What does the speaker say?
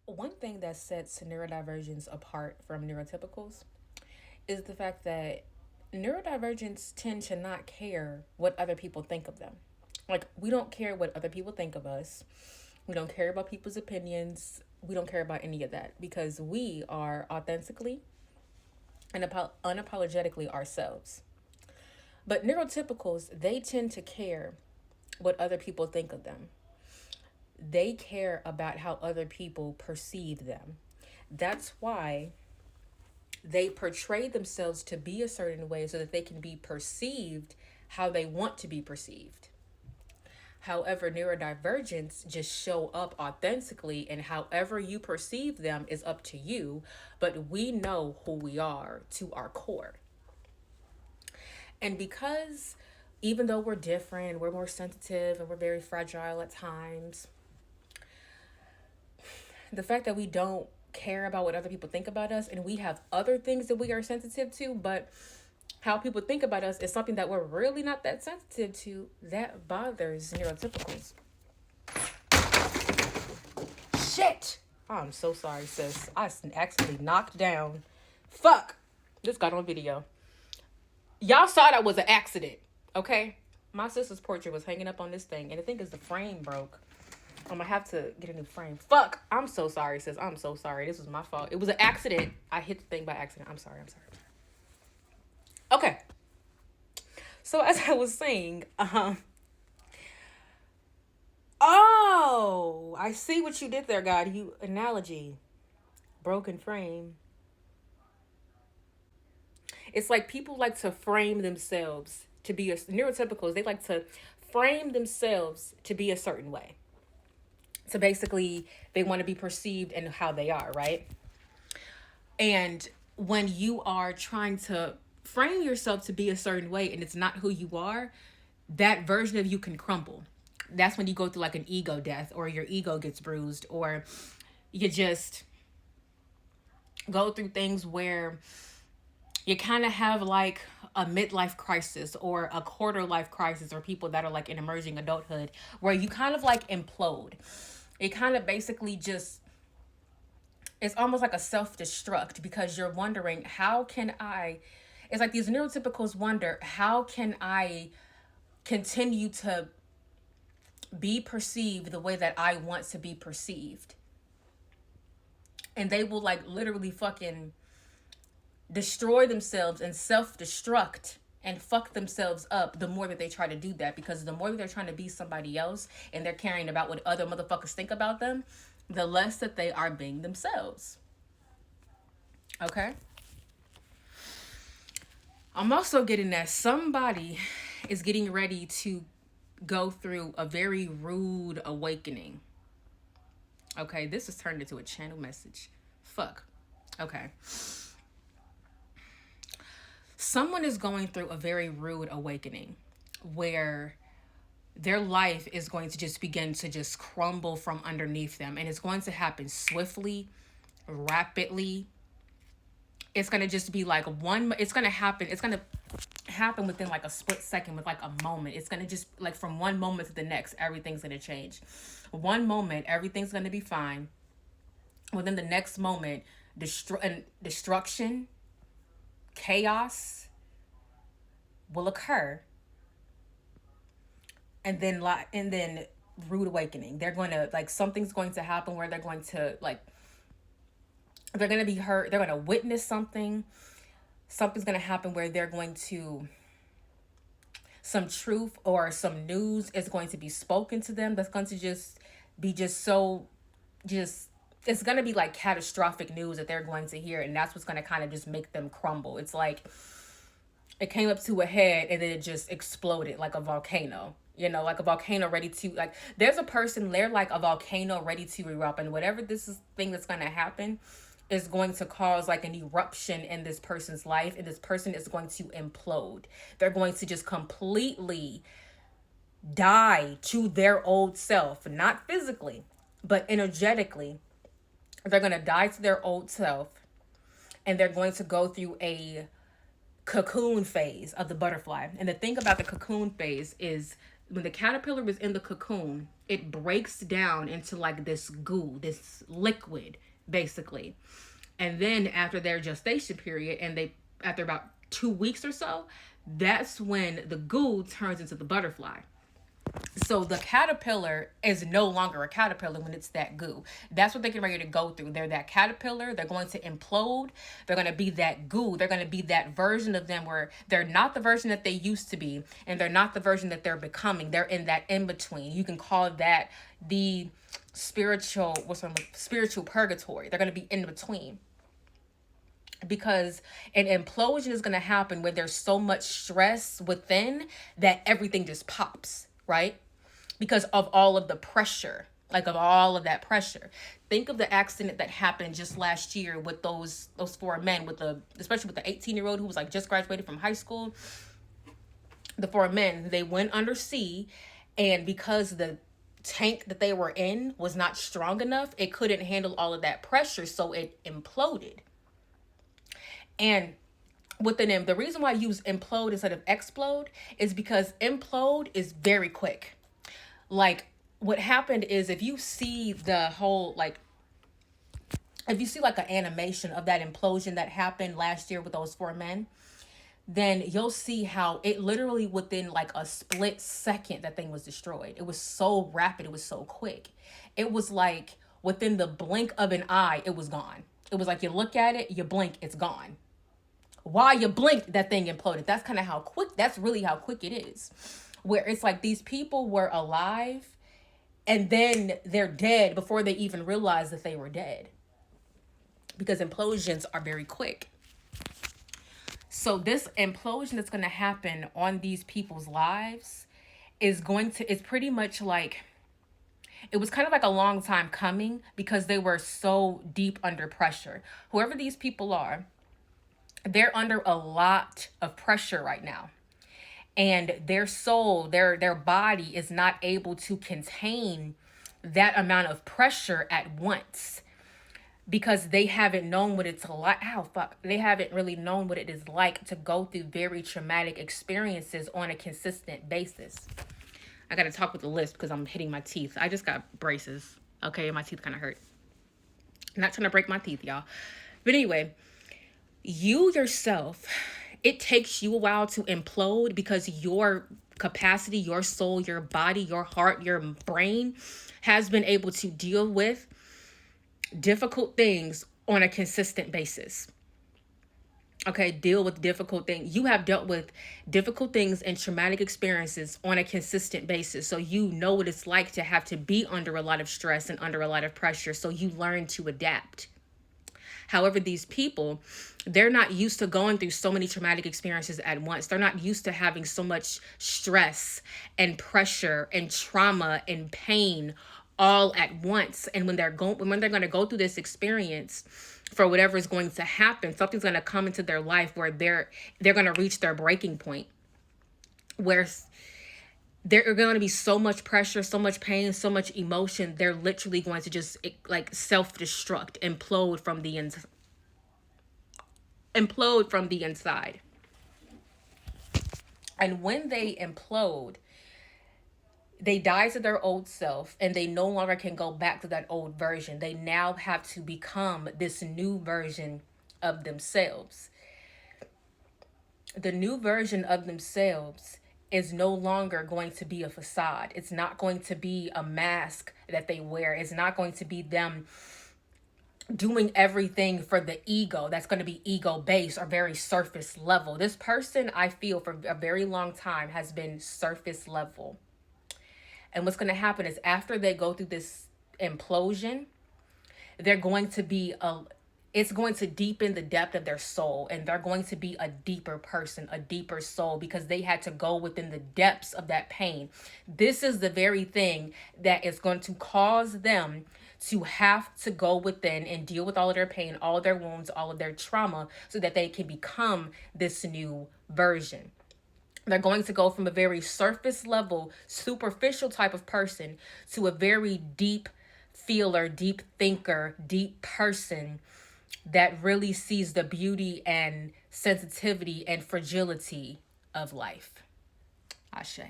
One thing that sets neurodivergence apart from neurotypicals is the fact that neurodivergents tend to not care what other people think of them. Like, we don't care what other people think of us. We don't care about people's opinions. We don't care about any of that because we are authentically and unapologetically ourselves. But neurotypicals, they tend to care what other people think of them. They care about how other people perceive them. That's why they portray themselves to be a certain way so that they can be perceived how they want to be perceived. However, neurodivergence just show up authentically, and however you perceive them is up to you, but we know who we are to our core. And because even though we're different, we're more sensitive and we're very fragile at times, the fact that we don't care about what other people think about us and we have other things that we are sensitive to, but how people think about us is something that we're really not that sensitive to, that bothers neurotypicals. Shit! Oh, I'm so sorry, sis. I accidentally knocked down. Fuck! This got on video. Y'all saw that was an accident, okay? My sister's portrait was hanging up on this thing, and the thing is the frame broke. I'm gonna have to get a new frame. Fuck! I'm so sorry, sis. I'm so sorry. This was my fault. It was an accident. I hit the thing by accident. I'm sorry. Okay. So as I was saying, oh, I see what you did there, God. You analogy, broken frame. It's like people like to frame themselves to be neurotypicals. They like to frame themselves to be a certain way. So basically, they want to be perceived in how they are, right? And when you are trying to frame yourself to be a certain way and it's not who you are, that version of you can crumble. That's when you go through like an ego death, or your ego gets bruised, or you just go through things where you kind of have like a midlife crisis or a quarter life crisis, or people that are like in emerging adulthood where you kind of like implode. It kind of basically just, it's almost like a self-destruct because you're wondering, how can I, it's like these neurotypicals wonder, how can I continue to be perceived the way that I want to be perceived? And they will like literally fucking destroy themselves and self-destruct and fuck themselves up the more that they try to do that, because the more that they're trying to be somebody else and they're caring about what other motherfuckers think about them, the less that they are being themselves. Okay? I'm also getting that somebody is getting ready to go through a very rude awakening. Okay, this has turned into a channel message. Fuck. Okay. Someone is going through a very rude awakening where their life is going to just begin to just crumble from underneath them, and it's going to happen swiftly, rapidly. It's going to just be like it's going to happen within like a split second, with like a moment. It's going to just like from one moment to the next, everything's going to change. One moment, everything's going to be fine. Within the next moment, destruction, chaos will occur, and then rude awakening. They're going to like, something's going to happen where they're going to like, they're going to be hurt, they're going to witness something's going to happen where they're going to, some truth or some news is going to be spoken to them that's going to just be just it's going to be like catastrophic news that they're going to hear, and that's what's going to kind of just make them crumble. It's like it came up to a head and then it just exploded like a volcano. Like a volcano ready to, like, there's a person, they're like a volcano ready to erupt, and whatever this thing that's going to happen is going to cause like an eruption in this person's life, and this person is going to implode. They're going to just completely die to their old self, not physically, but energetically. They're going to die to their old self, and they're going to go through a cocoon phase of the butterfly. And the thing about the cocoon phase is when the caterpillar is in the cocoon, it breaks down into like this goo, this liquid, basically. And then after their gestation period, and they after about 2 weeks or so, that's when the goo turns into the butterfly. So the caterpillar is no longer a caterpillar when it's that goo. That's what they're getting ready to go through. They're that caterpillar. They're going to implode. They're going to be that goo. They're going to be that version of them where they're not the version that they used to be, and they're not the version that they're becoming. They're in that in between. You can call that the spiritual purgatory. They're going to be in between. Because an implosion is going to happen when there's so much stress within that everything just pops, right? Because of all of the pressure, like of all of that pressure. Think of the accident that happened just last year with those four men, especially with the 18-year-old who was like just graduated from high school. The four men, they went undersea, and because the tank that they were in was not strong enough, it couldn't handle all of that pressure, so it imploded. And within the reason why I use implode instead of explode is because implode is very quick. Like, what happened is, if you see the whole, like, if you see like an animation of that implosion that happened last year with those four men, then you'll see how it literally within like a split second, that thing was destroyed. It was so rapid. It was so quick. It was like within the blink of an eye, it was gone. It was like you look at it, you blink, it's gone. While you blinked, that thing imploded. That's kind of how quick, that's really how quick it is. Where it's like these people were alive and then they're dead before they even realized that they were dead. Because implosions are very quick. So this implosion that's going to happen on these people's lives it's pretty much like, it was kind of like a long time coming because they were so deep under pressure. Whoever these people are, they're under a lot of pressure right now. And their soul, their body is not able to contain that amount of pressure at once because they haven't known what it's like. They haven't really known what it is like to go through very traumatic experiences on a consistent basis. I got to talk with the list because I'm hitting my teeth. I just got braces. Okay, my teeth kind of hurt. I'm not trying to break my teeth, y'all. But anyway, you yourself, it takes you a while to implode because your capacity, your soul, your body, your heart, your brain has been able to deal with difficult things on a consistent basis. Okay, deal with difficult things. You have dealt with difficult things and traumatic experiences on a consistent basis. So you know what it's like to have to be under a lot of stress and under a lot of pressure. So you learn to adapt. However, these people, they're not used to going through so many traumatic experiences at once. They're not used to having so much stress and pressure and trauma and pain all at once. And when they're going to go through this experience, for whatever is going to happen, something's going to come into their life where they're going to reach their breaking point, where there going to be so much pressure, so much pain, so much emotion. They're literally going to just like self-destruct, implode from the inside. And when they implode, they die to their old self and they no longer can go back to that old version. They now have to become this new version of themselves. The new version of themselves is no longer going to be a facade. It's not going to be a mask that they wear. It's not going to be them doing everything for the ego. That's going to be ego based or very surface level. This person, I feel, for a very long time has been surface level. And what's going to happen is after they go through this implosion, they're going to be it's going to deepen the depth of their soul, and they're going to be a deeper person, a deeper soul, because they had to go within the depths of that pain. This is the very thing that is going to cause them to have to go within and deal with all of their pain, all of their wounds, all of their trauma, so that they can become this new version. They're going to go from a very surface level, superficial type of person to a very deep feeler, deep thinker, deep person that really sees the beauty and sensitivity and fragility of life. Ashe.